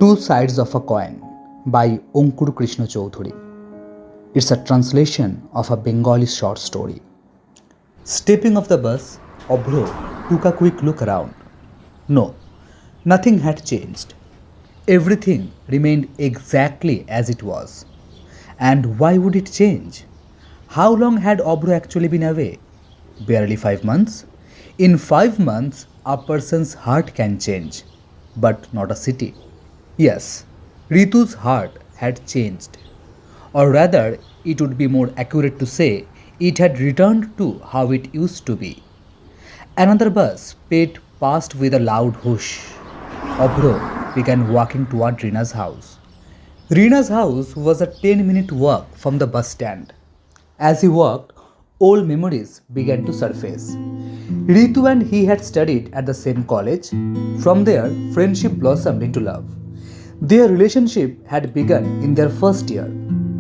Two Sides of a Coin by Ankur Krishna Chowdhury. It's a translation of a Bengali short story. Stepping off the bus, Obro took a quick look around. No, nothing had changed. Everything remained exactly as it was. And why would it change? How long had Obro actually been away? Barely 5 months? In 5 months, a person's heart can change, but not a city. Yes, Ritu's heart had changed. Or rather, it would be more accurate to say it had returned to how it used to be. Another bus sped past with a loud whoosh. Obro began walking toward Rina's house. Rina's house was a 10-minute walk from the bus stand. As he walked, old memories began to surface. Ritu and he had studied at the same college. From there, friendship blossomed into love. Their relationship had begun in their first year,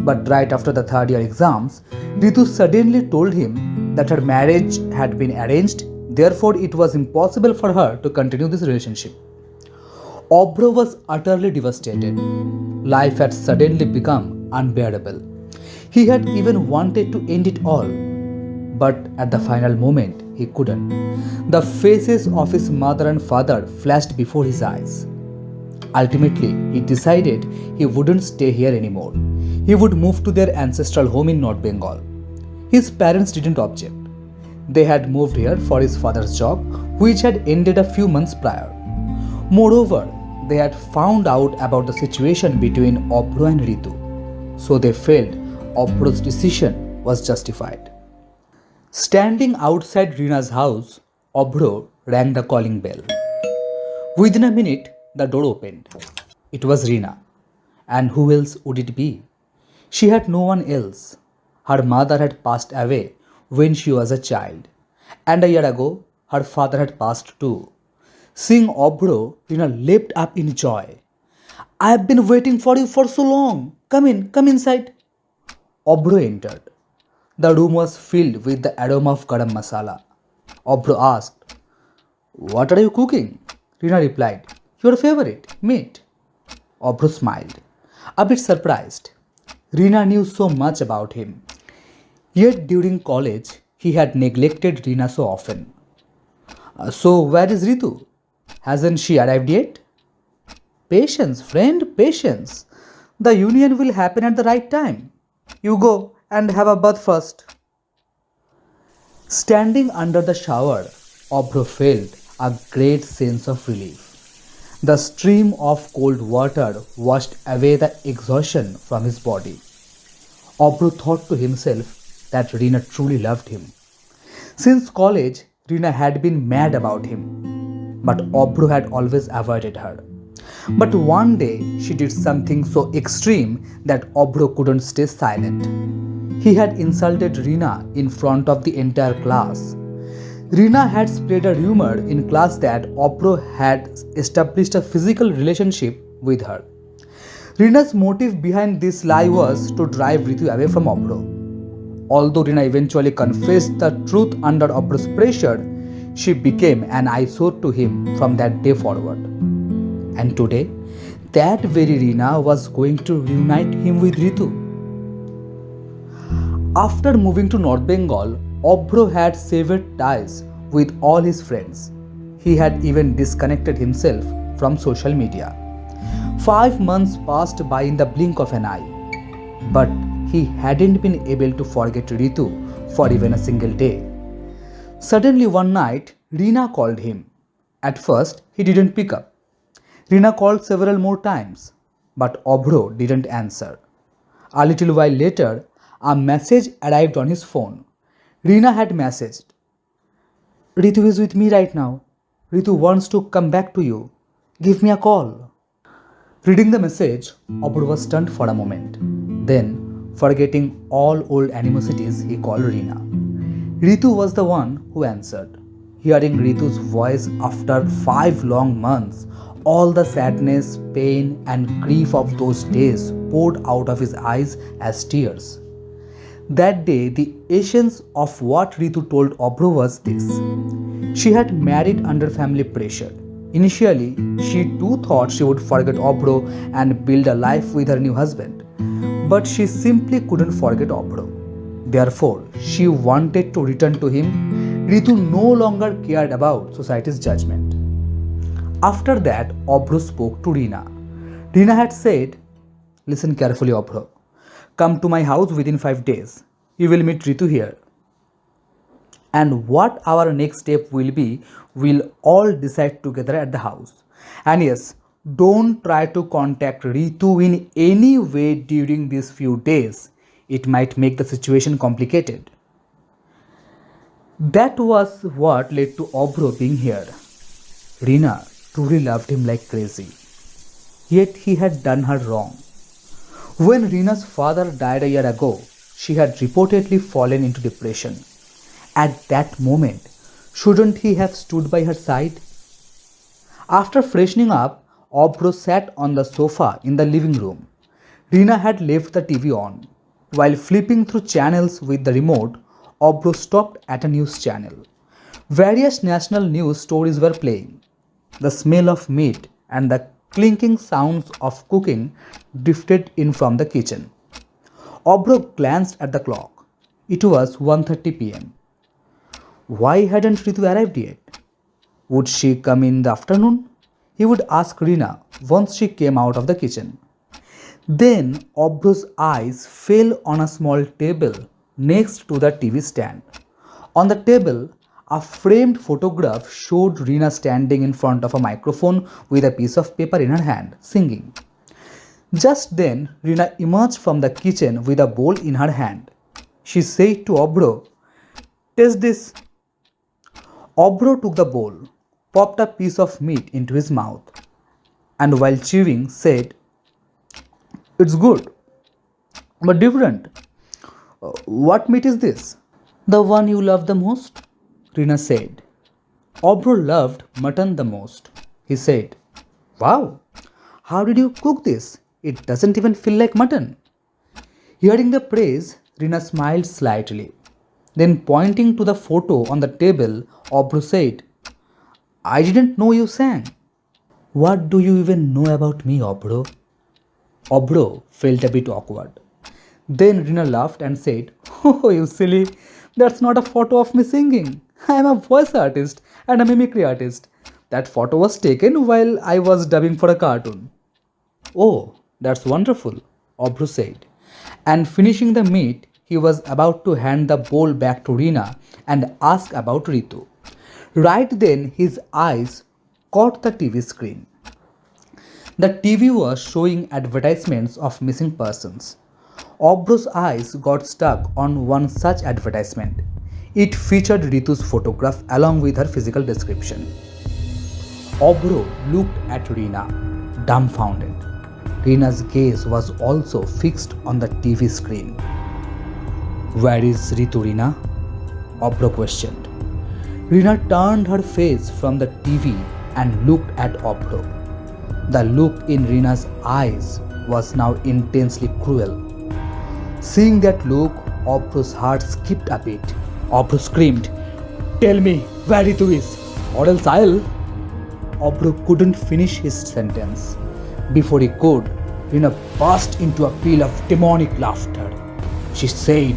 but right after the third year exams, Ritu suddenly told him that her marriage had been arranged, therefore, it was impossible for her to continue this relationship. Obro was utterly devastated. Life had suddenly become unbearable. He had even wanted to end it all, but at the final moment, he couldn't. The faces of his mother and father flashed before his eyes. Ultimately, he decided he wouldn't stay here anymore. He would move to their ancestral home in North Bengal. His parents didn't object. They had moved here for his father's job, which had ended a few months prior. Moreover, they had found out about the situation between Obro and Ritu, so they felt Obro's decision was justified. Standing outside Rina's house, Obro rang the calling bell. Within a minute, the door opened. It was Rina. And who else would it be? She had no one else. Her mother had passed away when she was a child, and a year ago, her father had passed too. Seeing Obro, Rina leapt up in joy. I have been waiting for you for so long. Come in, come inside. Obro entered. The room was filled with the aroma of garam masala. Obro asked, What are you cooking? Rina replied, Your favorite, meat. Obro smiled, a bit surprised. Rina knew so much about him. Yet during college, he had neglected Rina so often. So where is Ritu? Hasn't she arrived yet? Patience, friend, patience. The union will happen at the right time. You go and have a bath first. Standing under the shower, Obro felt a great sense of relief. The stream of cold water washed away the exhaustion from his body. Obro thought to himself that Rina truly loved him. Since college, Rina had been mad about him, but Obro had always avoided her. But one day, she did something so extreme that Obro couldn't stay silent. He had insulted Rina in front of the entire class. Rina had spread a rumor in class that Obro had established a physical relationship with her. Rina's motive behind this lie was to drive Ritu away from Obro. Although Rina eventually confessed the truth under Obro's pressure, she became an eyesore to him from that day forward. And today, that very Rina was going to reunite him with Ritu. After moving to North Bengal, Obro had severed ties with all his friends. He had even disconnected himself from social media. 5 months passed by in the blink of an eye. But he hadn't been able to forget Ritu for even a single day. Suddenly one night, Rina called him. At first, he didn't pick up. Rina called several more times, but Obro didn't answer. A little while later, a message arrived on his phone. Rina had messaged, Ritu is with me right now. Ritu wants to come back to you. Give me a call. Reading the message, Obro was stunned for a moment. Then, forgetting all old animosities, he called Rina. Ritu was the one who answered. Hearing Ritu's voice after 5 long months, all the sadness, pain, and grief of those days poured out of his eyes as tears. That day, the essence of what Ritu told Obro was this. She had married under family pressure. Initially, she too thought she would forget Obro and build a life with her new husband. But she simply couldn't forget Obro. Therefore, she wanted to return to him. Ritu no longer cared about society's judgment. After that, Obro spoke to Reena. Reena had said, "Listen carefully, Obro. Come to my house within 5 days. You will meet Ritu here. And what our next step will be, we'll all decide together at the house. And yes, don't try to contact Ritu in any way during these few days. It might make the situation complicated." That was what led to Obro being here. Reena truly loved him like crazy. Yet he had done her wrong. When Reena's father died a year ago, she had reportedly fallen into depression. At that moment, shouldn't he have stood by her side? After freshening up, Obro sat on the sofa in the living room. Reena had left the TV on. While flipping through channels with the remote, Obro stopped at a news channel. Various national news stories were playing. The smell of meat and the clinking sounds of cooking drifted in from the kitchen. Obro glanced at the clock. It was 1:30 p.m. Why hadn't Ritu arrived yet? Would she come in the afternoon? He would ask Reena once she came out of the kitchen. Then Obro's eyes fell on a small table next to the TV stand. On the table, a framed photograph showed Reena standing in front of a microphone with a piece of paper in her hand, singing. Just then, Reena emerged from the kitchen with a bowl in her hand. She said to Obro, "Taste this." Obro took the bowl, popped a piece of meat into his mouth, and while chewing said, "It's good, but different. What meat is this?" "The one you love the most," Reena said. Obro loved mutton the most. He said, "Wow, how did you cook this? It doesn't even feel like mutton." Hearing the praise, Reena smiled slightly. Then pointing to the photo on the table, Obro said, "I didn't know you sang." "What do you even know about me, Obro?" Obro felt a bit awkward. Then Reena laughed and said, "Oh, you silly, that's not a photo of me singing. I am a voice artist and a mimicry artist. That photo was taken while I was dubbing for a cartoon." "Oh, that's wonderful," Obro said. And finishing the meat, he was about to hand the bowl back to Reena and ask about Ritu. Right then, his eyes caught the TV screen. The TV was showing advertisements of missing persons. Obro's eyes got stuck on one such advertisement. It featured Ritu's photograph along with her physical description. Obro looked at Reena, dumbfounded. Reena's gaze was also fixed on the TV screen. "Where is Ritu, Reena?" Obro questioned. Reena turned her face from the TV and looked at Obro. The look in Reena's eyes was now intensely cruel. Seeing that look, Obro's heart skipped a beat. Obro screamed, "Tell me where Ritu is, or else I'll..." Obro couldn't finish his sentence. Before he could, Reena burst into a peal of demonic laughter. She said,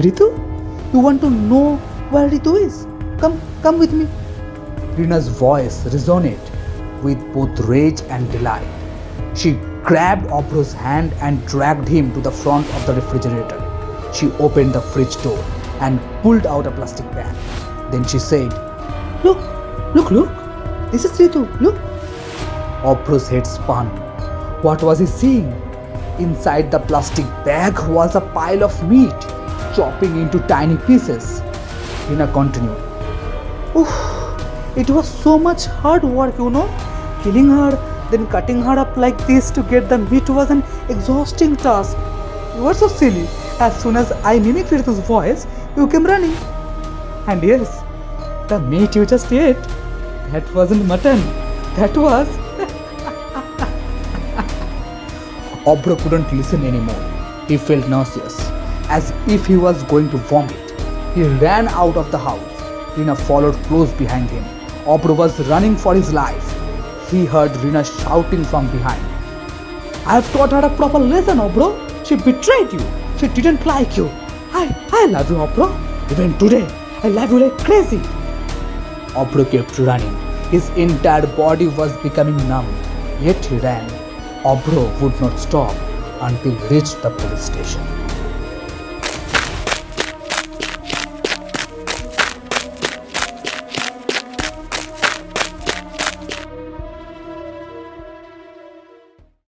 "Ritu, you want to know where Ritu is? Come with me." Reena's voice resonated with both rage and delight. She grabbed Obro's hand and dragged him to the front of the refrigerator. She opened the fridge door and pulled out a plastic bag. Then she said, Look, this is Ritu, look." Obro's head spun. What was he seeing? Inside the plastic bag was a pile of meat, chopping into tiny pieces. Reena continued, "Oof, it was so much hard work, Killing her, then cutting her up like this to get the meat was an exhausting task. You are so silly. As soon as I mimicked Ritu's voice, you came running. And yes, the meat you just ate, that wasn't mutton. That was..." Obro couldn't listen anymore. He felt nauseous, as if he was going to vomit. He ran out of the house. Rina followed close behind him. Obro was running for his life. He heard Rina shouting from behind. I have taught her a proper lesson, Obro. She betrayed you. She didn't like you. I love you, Obro. Even today, I love you like crazy. Obro kept running. His entire body was becoming numb. Yet he ran. Obro would not stop until he reached the police station.